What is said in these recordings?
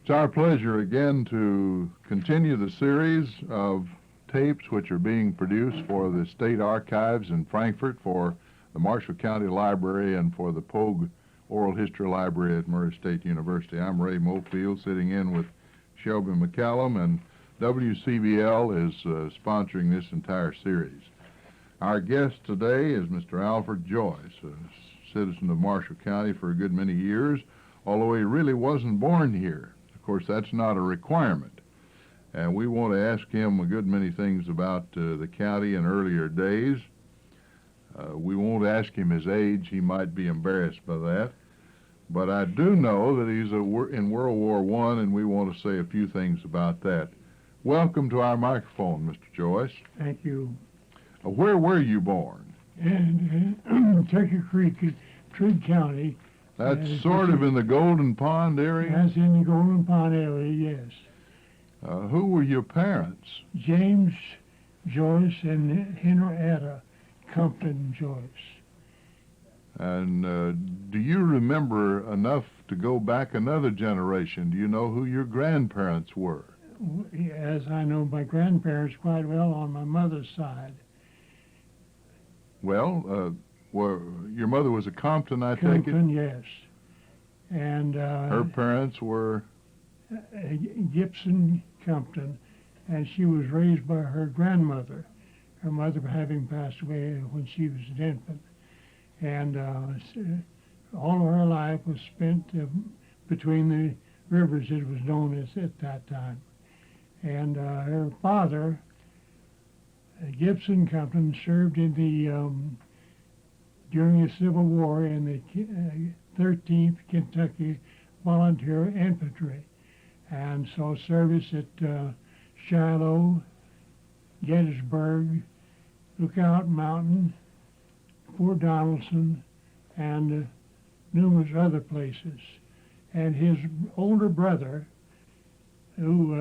It's our pleasure again to continue the series of tapes which are being produced for the State Archives in Frankfort, for the Marshall County Library, and for the Pogue Oral History Library at Murray State University. I'm Ray Mofield, sitting in with Shelby McCallum, and WCBL is sponsoring this entire series. Our guest today is Mr. Alfred Joyce, a citizen of Marshall County for a good many years, although he really wasn't born here. Of course, that's not a requirement. And we want to ask him a good many things about the county in earlier days. We won't ask him his age. He might be embarrassed by that. But I do know that he's in World War I, and we want to say a few things about that. Welcome to our microphone, Mr. Joyce. Thank you. Where were you born? In Turkey Creek, Trigg County. That's sort of in the Golden Pond area? That's in the Golden Pond area, yes. Who were your parents? James Joyce and Henrietta Compton Joyce. And do you remember enough to go back another generation? Do you know who your grandparents were? As I know my grandparents quite well on my mother's side. Well, your mother was a Compton, I take it? Compton, yes. And her parents were? Gibson Compton, and she was raised by her grandmother, her mother having passed away when she was an infant. And all of her life was spent between the rivers, it was known as at that time. And her father, Gibson Compton, served in the during the Civil War in the 13th Kentucky Volunteer Infantry, and saw service at Shiloh, Gettysburg, Lookout Mountain, Fort Donelson, and numerous other places. And his older brother, who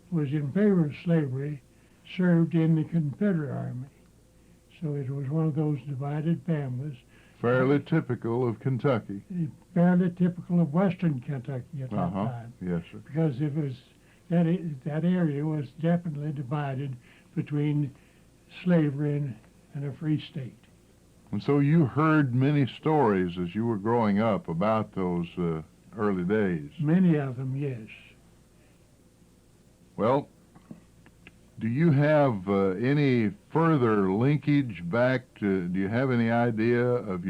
was in favor of slavery, served in the Confederate Army. So it was one of those divided families. Fairly typical of Kentucky. Fairly typical of Western Kentucky at that time. Yes, sir. Because it was that area was definitely divided between slavery and a free state. And so you heard many stories as you were growing up about those early days. Many of them, yes. Well, do you have any further linkage back to, do you have any idea of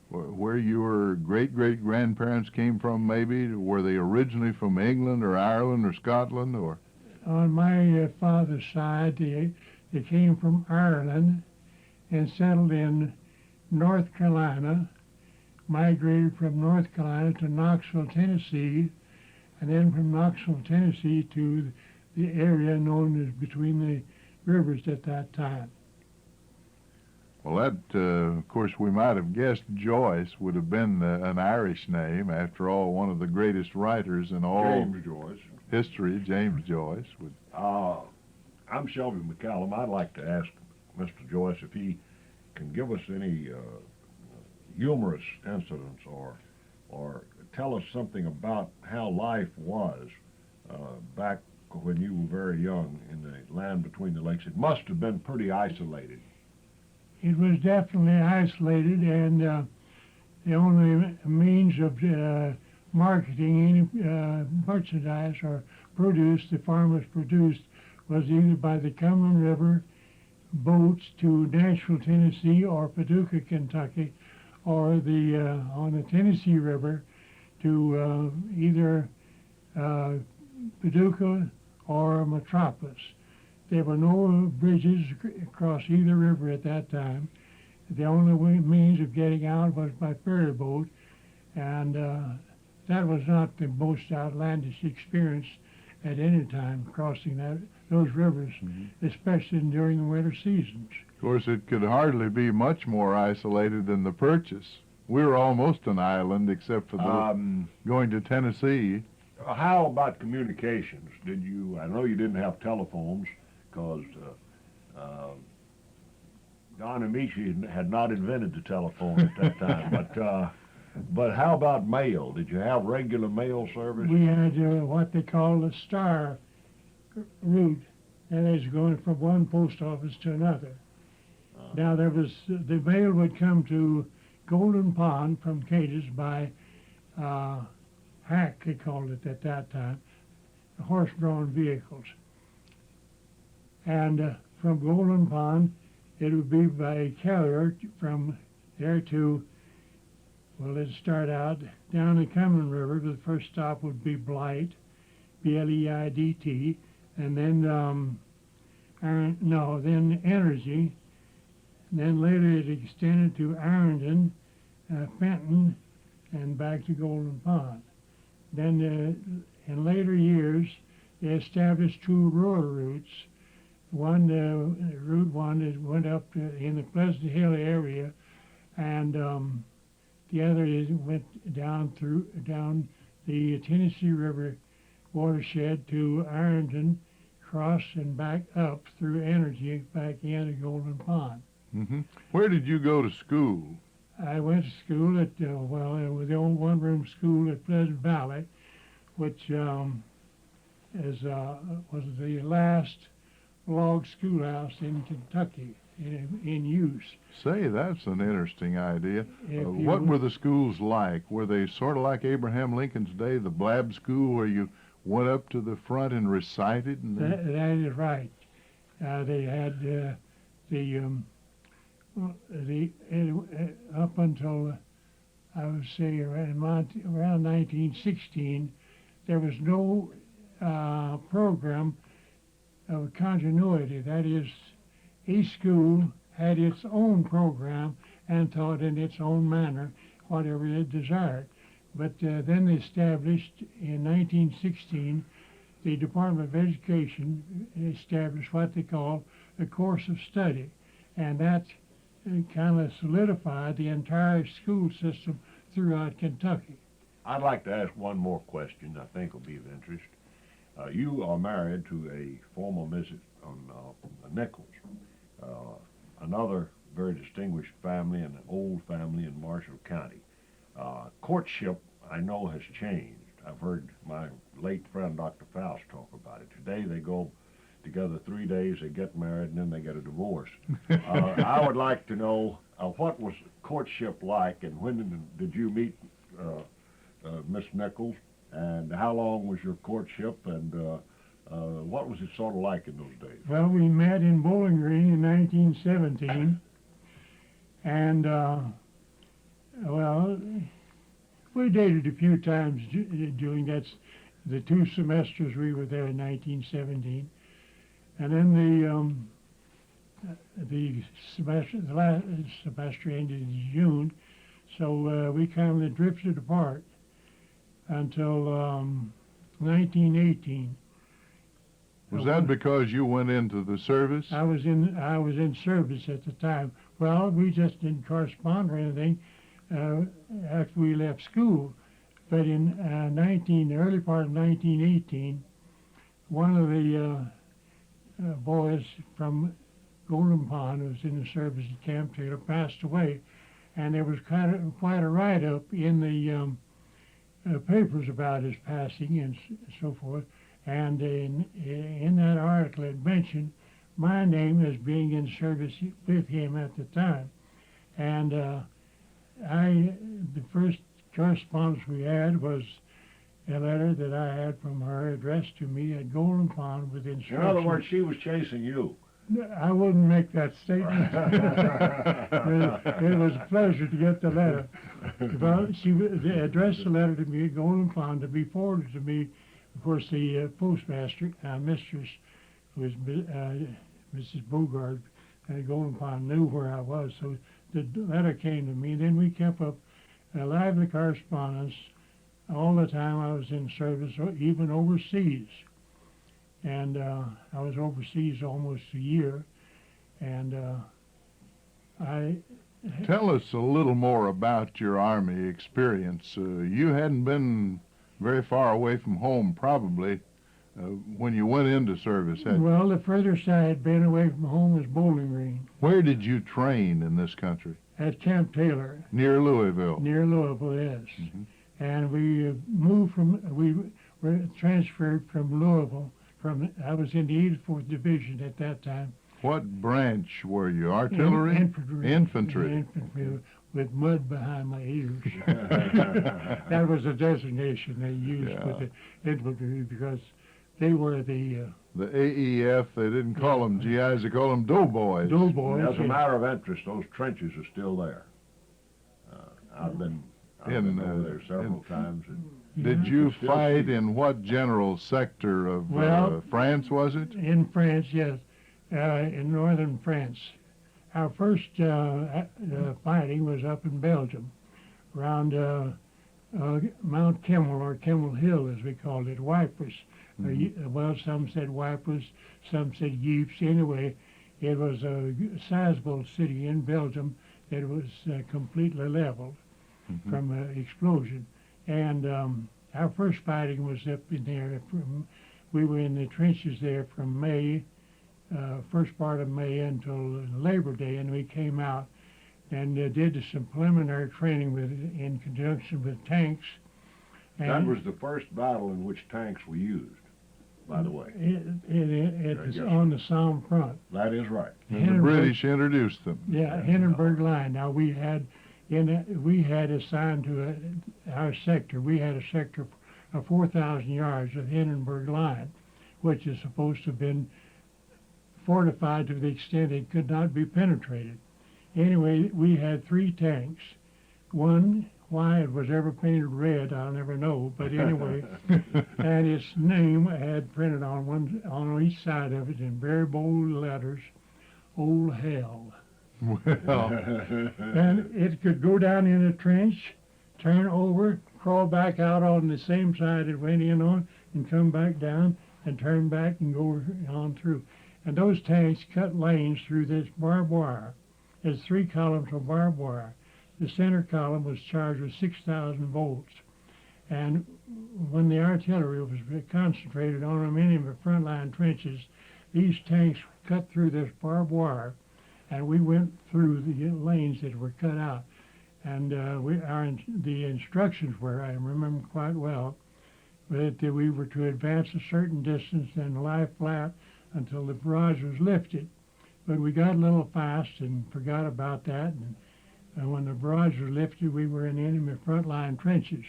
where your great-great-grandparents came from, maybe? Were they originally from England or Ireland or Scotland, or? On my father's side, they came from Ireland and settled in North Carolina, migrated from North Carolina to Knoxville, Tennessee, and then from Knoxville, Tennessee to the area known as between the rivers at that time. Well, that, of course, we might have guessed Joyce would have been an Irish name. After all, one of the greatest writers in all James Joyce. History, James Joyce. I'm Shelby McCallum. I'd like to ask Mr. Joyce if he can give us any humorous incidents or tell us something about how life was back when you were very young in the land between the lakes. It must have been pretty isolated. It was definitely isolated, and the only means of marketing any merchandise or produce the farmers produced was either by the Cumberland River boats to Nashville, Tennessee, or Paducah, Kentucky, or on the Tennessee River to either Paducah or Metropolis. There were no bridges across either river at that time. The only means of getting out was by ferry boat, and that was not the most outlandish experience at any time, crossing those rivers, especially during the winter seasons. Of course, it could hardly be much more isolated than the Purchase. We were almost an island, except for going to Tennessee. How about communications? I know you didn't have telephones, because Don Amici had not invented the telephone at that time, but But how about mail? Did you have regular mail service? We had what they call the star route, that is going from one post office to another. Now there was the mail would come to Golden Pond from Cadiz by hack, they called it at that time, horse-drawn vehicles. And from Golden Pond, it would be by carrier from there to, well, it'd start out down the Cumberland River. The first stop would be Blight, Bleidt, and then then Energy. And then later it extended to Ironton, Benton, and back to Golden Pond. Then in later years, they established two rural routes. One, Route 1, it went up in the Pleasant Hill area, and the other went down the Tennessee River watershed to Ironton, cross and back up through Energy, back into Golden Pond. Mm-hmm. Where did you go to school? I went to school at, it was the old one-room school at Pleasant Valley, which was the last log schoolhouse in Kentucky in use. Say, that's an interesting idea. If What you- were the schools like? Were they sort of like Abraham Lincoln's day, the blab school, where you went up to the front and recited? And then... That is right. They had up until I would say around 1916, there was no program of continuity. That is, each school had its own program and taught in its own manner whatever it desired. But then they established in 1916, the Department of Education established what they call a course of study, and that kind of solidified the entire school system throughout Kentucky. I'd like to ask one more question I think will be of interest. You are married to a former Mrs. Nichols, another very distinguished family and an old family in Marshall County. Courtship, I know, has changed. I've heard my late friend Dr. Faust talk about it. Today they go together 3 days, they get married, and then they get a divorce. I would like to know what was courtship like, and when did you meet Miss Nichols, and how long was your courtship, and what was it sort of like in those days? Well, we met in Bowling Green in 1917, and we dated a few times during the 2 semesters we were there in 1917, and then the last semester ended in June, so we kind of drifted apart until 1918. Was that because you went into the service? I was in service at the time. Well, we just didn't correspond or anything after we left school. But in the early part of 1918, one of the boys from Golden Pond, who was in the service at Camp Taylor, passed away, and there was quite a write-up in the papers about his passing and so forth. And in that article, it mentioned my name as being in service with him at the time. And the first correspondence we had was a letter that I had from her addressed to me at Golden Pond with instructions. In other words, she was chasing you. I wouldn't make that statement. It was a pleasure to get the letter. Well, she addressed the letter to me at Golden Pond to be forwarded to me. Of course, the postmaster, mistress, who was Mrs. Bogard at Golden Pond, knew where I was, so the letter came to me. Then we kept up a lively correspondence all the time I was in service, or even overseas. And I was overseas almost a year, and Tell us a little more about your Army experience. You hadn't been very far away from home, probably, when you went into service, had you? Well, the furthest I had been away from home was Bowling Green. Where did you train in this country? at Camp Taylor, Near Louisville. near Louisville, yes. Mhm. And we we were transferred from Louisville. I was in the 84th Division at that time. What branch were you? Artillery? Infantry. Infantry. Infantry with mud behind my ears. That was a designation they used Yeah. with the infantry because they were the The AEF, they didn't call them GIs, they called them doughboys. doughboys. As a matter of interest, those trenches are still there. I've been over there several times. Did you Still fight see- in what general sector of Well, France, was it? In France, yes, in northern France. Our first fighting was up in Belgium, around Mount Kimmel, or Kimmel Hill, as we called it, Wipers. Well, some said Wipers, some said Ypres. Anyway, it was a sizable city in Belgium that was completely leveled from an explosion. And our first fighting was up in there. We were in the trenches there from May, first part of May until Labor Day, and we came out and did some preliminary training in conjunction with tanks. That And was the first battle in which tanks were used, by the way. it was Yes. on the Somme front. That is right. And the British introduced them. Yeah, Hindenburg Line. Now we had assigned to our sector. We had a sector of 4,000 yards of Hindenburg Line, which is supposed to have been fortified to the extent it could not be penetrated. Anyway, we had 3 tanks. One, why it was ever painted red, I'll never know. But anyway, and its name had printed on each side of it in very bold letters, "Old Hell." Well, And it could go down in a trench, turn over, crawl back out on the same side it went in on, and come back down and turn back and go on through. And those tanks cut lanes through this barbed wire. There's 3 columns of barbed wire. The center column was charged with 6,000 volts. And when the artillery was concentrated on them in the front line trenches, these tanks cut through this barbed wire, and we went through the lanes that were cut out. And the instructions were, I remember quite well, that we were to advance a certain distance and lie flat until the barrage was lifted. But we got a little fast and forgot about that. And when the barrage was lifted, we were in enemy front line trenches.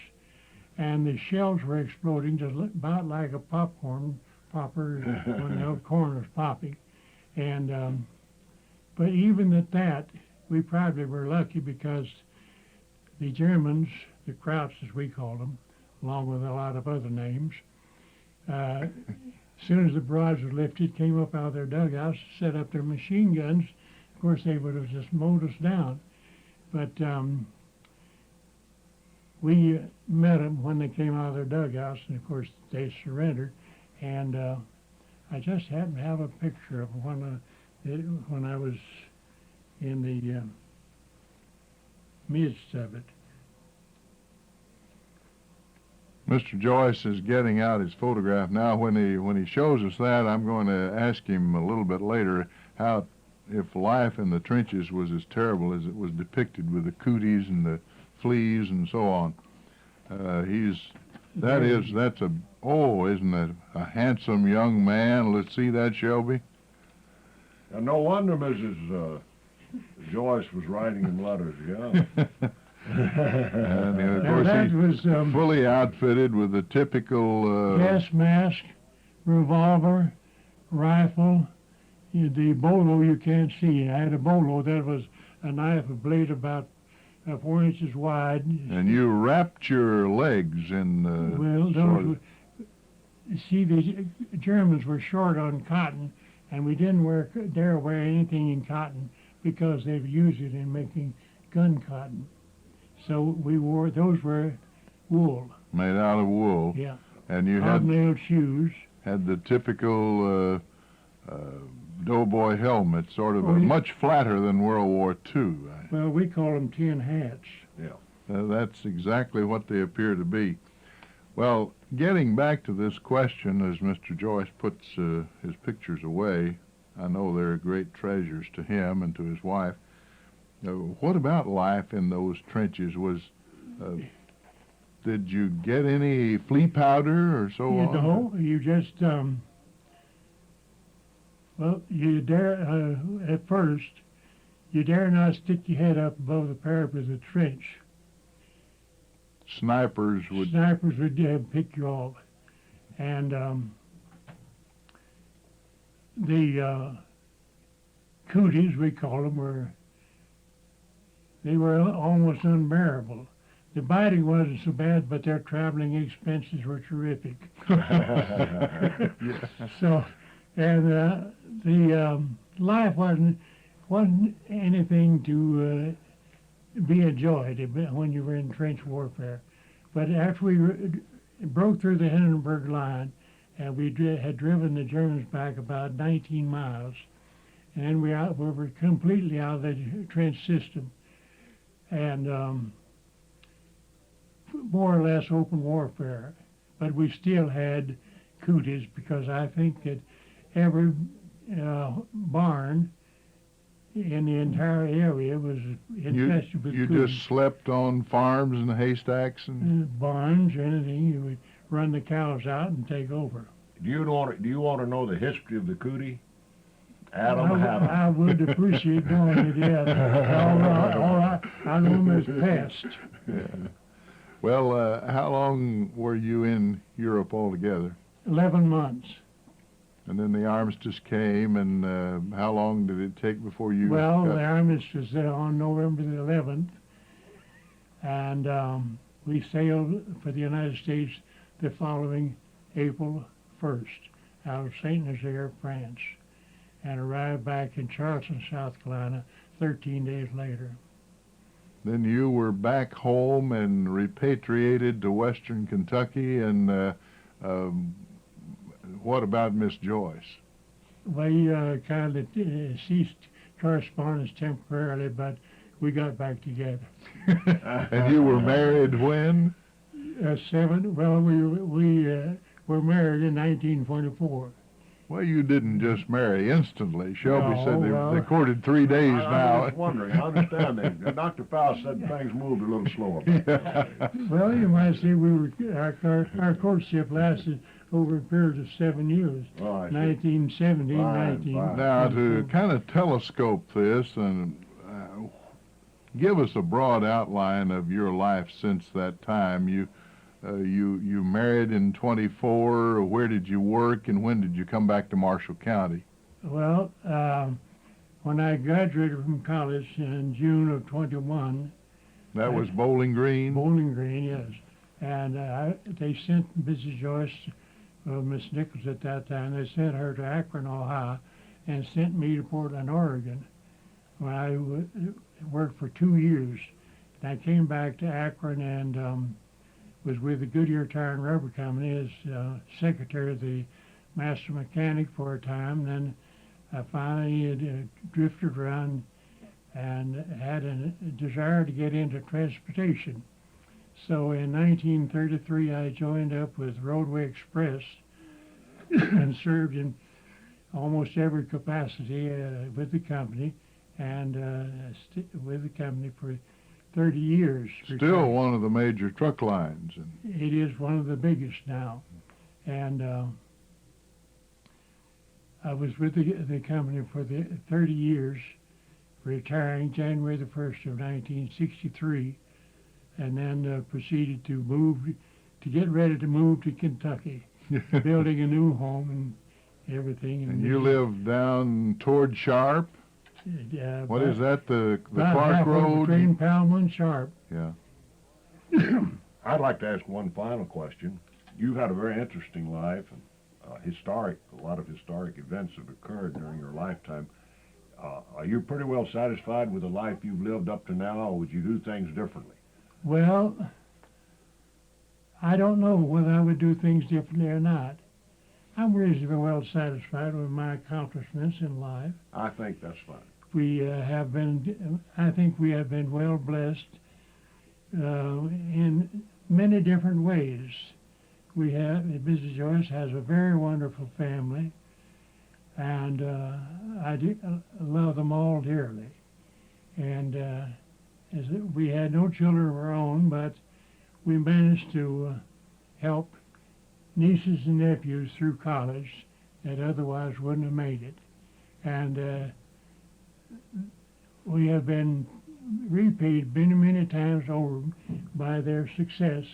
And the shells were exploding just about like a popcorn popper when the corn was popping. And but even at that, we probably were lucky because the Germans, the Krauts as we called them, along with a lot of other names, as soon as the barrage was lifted, came up out of their dugouts, set up their machine guns. Of course, they would have just mowed us down. But we met them when they came out of their dugouts, and of course, they surrendered. And I just happen to have a picture of when I was in the midst of it. Mr. Joyce is getting out his photograph now. When he shows us that, I'm going to ask him a little bit later if life in the trenches was as terrible as it was depicted with the cooties and the fleas and so on. Isn't that a handsome young man? Let's see that, Shelby. And no wonder Mrs. Joyce was writing him letters, yeah. And of Now course that he's was fully outfitted with the typical gas mask, revolver, rifle. The bolo you can't see. I had a bolo that was a knife, a blade about 4 inches wide. and you wrapped your legs in Well, sort those of, see, the Germans were short on cotton, and we didn't dare wear anything in cotton because they've used it in making gun cotton. So those were wool. made out of wool, Yeah. and you had Hobnailed shoes. the typical doughboy helmet, sort of Oh, yeah. much flatter than World War II. Well, we call them tin hats. That's exactly what they appear to be. Well, getting back to this question, as Mr. Joyce puts his pictures away, I know they're great treasures to him and to his wife. What about life in those trenches? Did you get any flea powder or so You on? know, you just, well, you dare, at first, you dare not stick your head up above the parapet of the trench. Snipers would. Snipers would pick you off. And the cooties, we call them, they were almost unbearable. The biting wasn't so bad, but their traveling expenses were terrific. So, and the life wasn't anything to be enjoyed when you were in trench warfare. But after we broke through the Hindenburg line, and we had driven the Germans back about 19 miles, and we were completely out of the trench system, and more or less open warfare. But we still had cooties, because I think that every barn in the entire area was infested with You cooties. just slept on farms and haystacks and. Barns or anything, you would run the cows out and take over. Do you want to know the history of the cootie? Adam had 'em. I would appreciate knowing it, yes. I know them as pests. Yeah. Well, how long were you in Europe altogether? 11 months. And then the armistice came, and how long did it take before you Well, got... the armistice was on November the 11th, and we sailed for the United States the following April 1st out of St. Nazaire, France, and arrived back in Charleston, South Carolina 13 days later. Then you were back home and repatriated to Western Kentucky, and what about Miss Joyce? We kind of ceased correspondence temporarily, but we got back together. And you were married when? Well, we were married in 1924. Well, you didn't just marry instantly. Shelby No, said well, they courted 3 days I now. was wondering. I understand that. Dr. Faust said things moved a little slower. Well, you might say our courtship lasted over a period of 7 years, Oh, I see. 1970, Fine. Now, to kind of telescope this and give us a broad outline of your life since that time. You married in 24. Where did you work, and when did you come back to Marshall County? Well, when I graduated from college in June of 21, That was Bowling Green? Bowling Green, yes, and they sent Mrs. Joyce, Miss Nichols at that time, they sent her to Akron, Ohio, and sent me to Portland, Oregon, where I worked for 2 years. And I came back to Akron and was with the Goodyear Tire and Rubber Company as secretary of the master mechanic for a time. Then I finally drifted around and had a desire to get into transportation. So in 1933, I joined up with Roadway Express and served in almost every capacity with the company, and with the company for 30 years. Still one of the major truck lines. It is one of the biggest now. And I was with the company for the 30 years, retiring January the 1st of 1963, and then proceeded to get ready to move to Kentucky, building a new home and everything. And you live down toward Sharp? What is that, the Clark Road? Between Palma and Sharp. Yeah. I'd like to ask one final question. You've had a very interesting life, and a lot of historic events have occurred during your lifetime. Are you pretty well satisfied with the life you've lived up to now, or would you do things differently? Well, I don't know whether I would do things differently or not. I'm reasonably well satisfied with my accomplishments in life. I think that's fine. I think we have been well blessed in many different ways. Mrs. Joyce has a very wonderful family, and I love them all dearly. And we had no children of our own, but we managed to help nieces and nephews through college that otherwise wouldn't have made it. And we have been repaid many, many times over by their success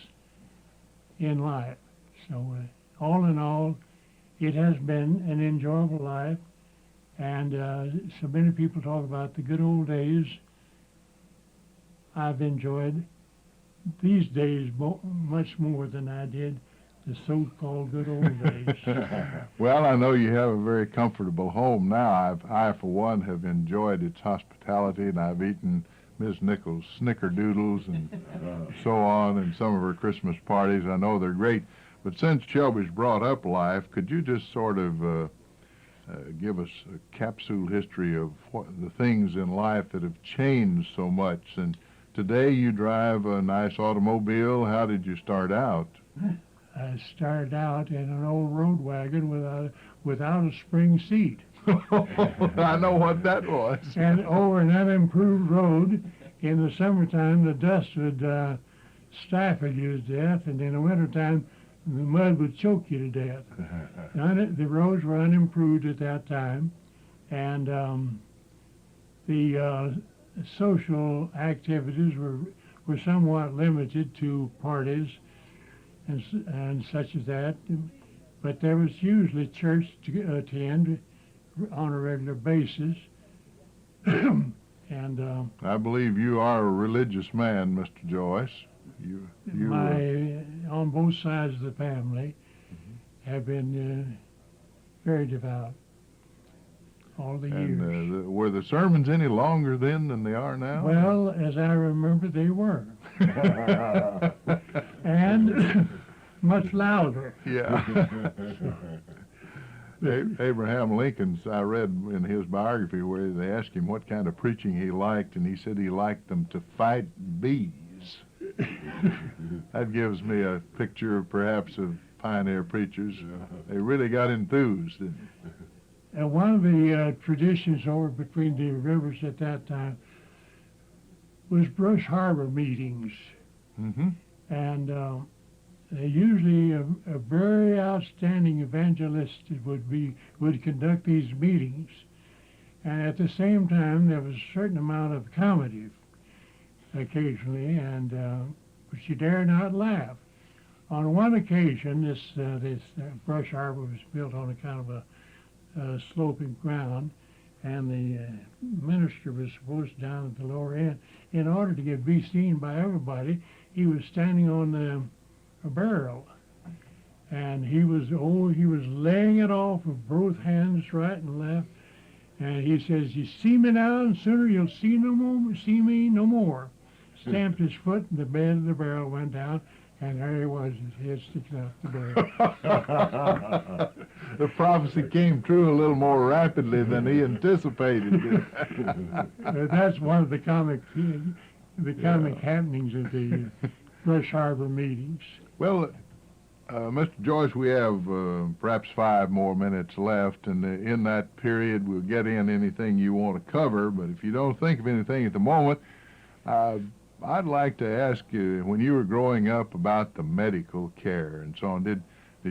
in life. So all in all, it has been an enjoyable life. And so many people talk about the good old days. I've enjoyed these days much more than I did the so-called good old days. Well, I know you have a very comfortable home now. I, for one, have enjoyed its hospitality, and I've eaten Miss Nichols' snickerdoodles and so on, and some of her Christmas parties. I know they're great. But since Shelby's brought up life, could you just sort of give us a capsule history of what the things in life that have changed so much? And today you drive a nice automobile. How did you start out? I started out in an old road wagon without a spring seat. I know what that was. And over an unimproved road in the summertime, the dust would stifle you to death, and in the wintertime, the mud would choke you to death. The roads were unimproved at that time, and the social activities were somewhat limited to parties and such as that. But there was usually church to attend on a regular basis. And I believe you are a religious man, Mr. Joyce. on both sides of the family have been very devout all the years. And were the sermons any longer then than they are now? Well, as I remember, they were. And much louder. Yeah. Abraham Lincoln's, I read in his biography where they asked him what kind of preaching he liked, and he said he liked them to fight bees. That gives me a picture, perhaps, of pioneer preachers. They really got enthused. And one of the traditions over between the rivers at that time was Brush Harbor meetings. Mm-hmm. And they usually a very outstanding evangelist would conduct these meetings, and at the same time there was a certain amount of comedy occasionally, and but you dare not laugh. On one occasion, this Brush Harbor was built on a kind of a sloping ground, and the minister was supposed down at the lower end. In order to be seen by everybody, he was standing on a barrel, and he was laying it off with both hands, right and left, and he says, "You see me now, and sooner you'll see me no more." Stamped his foot, and the bed of the barrel went down, and there he was, his head sticking out the barrel. The prophecy came true a little more rapidly than he anticipated. That's one of the comic happenings at the Brush Harbor meetings. Well, Mr. Joyce, we have perhaps 5 more minutes left, and in that period we'll get in anything you want to cover, but if you don't think of anything at the moment, I'd like to ask you, when you were growing up, about the medical care and so on. Did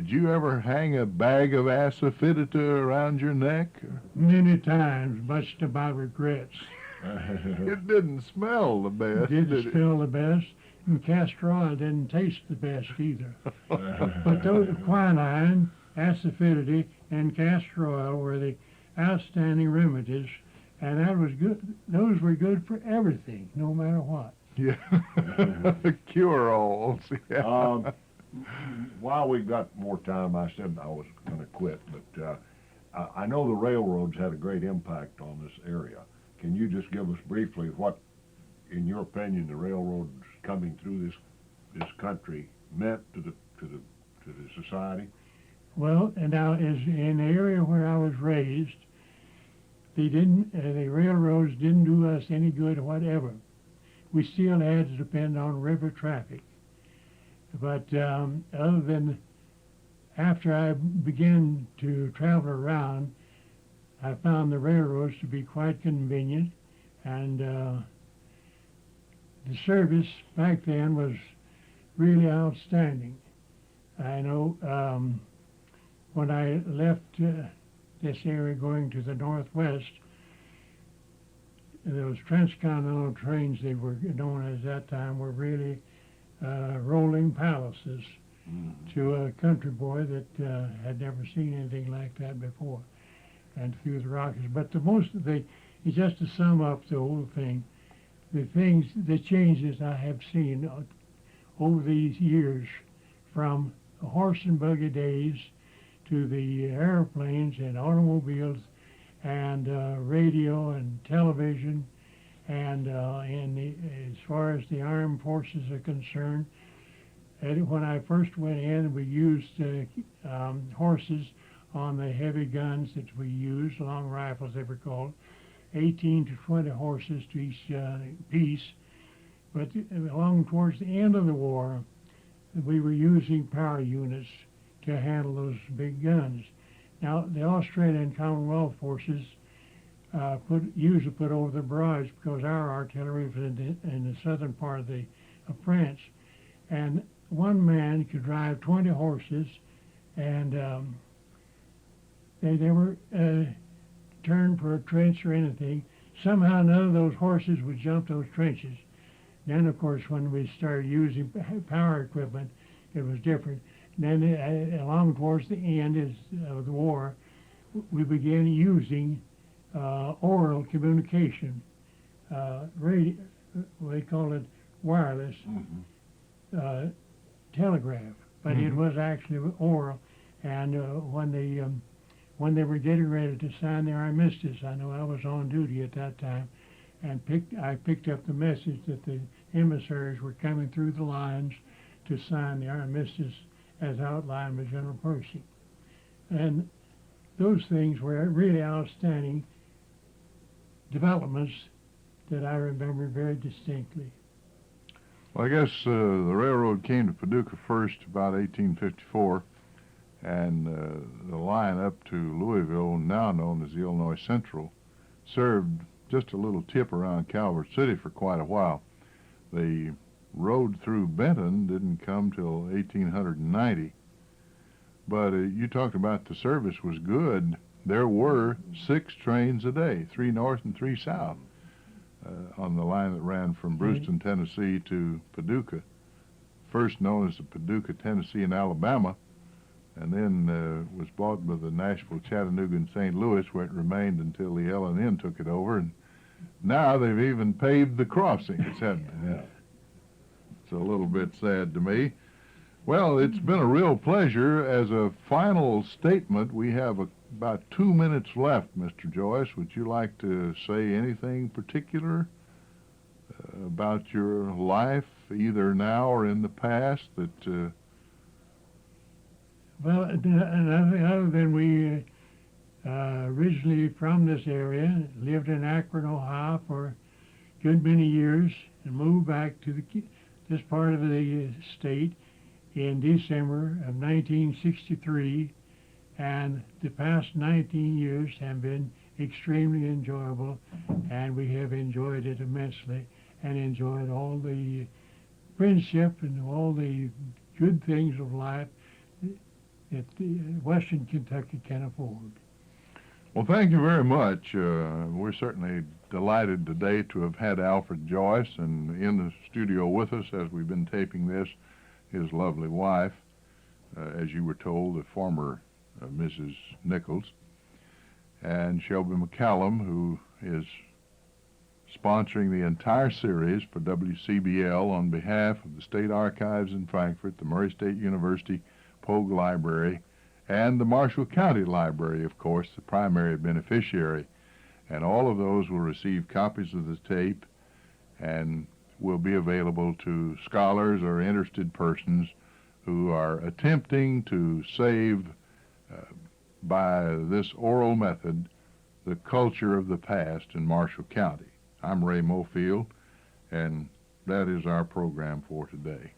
you ever hang a bag of asafoetida around your neck? Many times, much to my regrets. It didn't smell the best. It didn't smell the best, and castor oil didn't taste the best either. But those quinine, asafoetida, and castor oil were the outstanding remedies, and that was good. Those were good for everything, no matter what. Yeah, cure-alls. Yeah. While we got more time, I said I was going to quit, but I know the railroads had a great impact on this area. Can you just give us briefly what, in your opinion, the railroads coming through this country meant to the society? Well, and now is in the area where I was raised, the railroads didn't do us any good whatever. We still had to depend on river traffic. But other than after I began to travel around, I found the railroads to be quite convenient, And the service back then was really outstanding. I know when I left this area going to the northwest, those transcontinental trains, they were known as that time, were really rolling palaces to a country boy that had never seen anything like that before, and through the Rockies. But just to sum up the whole thing, the changes I have seen over these years, from the horse and buggy days to the airplanes and automobiles and radio and television, and as far as the armed forces are concerned, when I first went in, we used horses on the heavy guns that we used, long rifles they were called, 18 to 20 horses to each piece. But along towards the end of the war, we were using power units to handle those big guns. Now, the Australian Commonwealth forces usually put over the barrage, because our artillery was in the southern part of France, and one man could drive 20 horses, and they never turned for a trench or anything. Somehow none of those horses would jump those trenches. Then, of course, when we started using power equipment, it was different. And then along towards the end of the war, we began using oral communication, radio, they call it wireless, telegraph, but it was actually oral. And when they were getting ready to sign the armistice, I know I was on duty at that time, and I picked up the message that the emissaries were coming through the lines to sign the armistice as outlined by General Pershing. And those things were really outstanding developments that I remember very distinctly. Well, I guess the railroad came to Paducah first about 1854, and the line up to Louisville, now known as the Illinois Central, served just a little tip around Calvert City for quite a while. The road through Benton didn't come till 1890. But you talked about the service was good. There were 6 trains a day, 3 north and 3 south, on the line that ran from Brewston, Tennessee to Paducah, first known as the Paducah, Tennessee and Alabama, and then was bought by the Nashville, Chattanooga, and St. Louis, where it remained until the L&N took it over, and now they've even paved the crossings. It's a little bit sad to me. Well, it's been a real pleasure. As a final statement, we have about 2 minutes left, Mr. Joyce. Would you like to say anything particular about your life, either now or in the past, that... Well, nothing other than we originally from this area, lived in Akron, Ohio for a good many years, and moved back to this part of the state in December of 1963, and the past 19 years have been extremely enjoyable, and we have enjoyed it immensely, and enjoyed all the friendship and all the good things of life that Western Kentucky can afford. Well, thank you very much. We're certainly delighted today to have had Alfred Joyce, and in the studio with us as we've been taping this, his lovely wife, as you were told, the former Mrs. Nichols, and Shelby McCallum, who is sponsoring the entire series for WCBL on behalf of the State Archives in Frankfort, the Murray State University Pogue Library, and the Marshall County Library, of course, the primary beneficiary. And all of those will receive copies of the tape and will be available to scholars or interested persons who are attempting to save, by this oral method, the culture of the past in Marshall County. I'm Ray Mofield, and that is our program for today.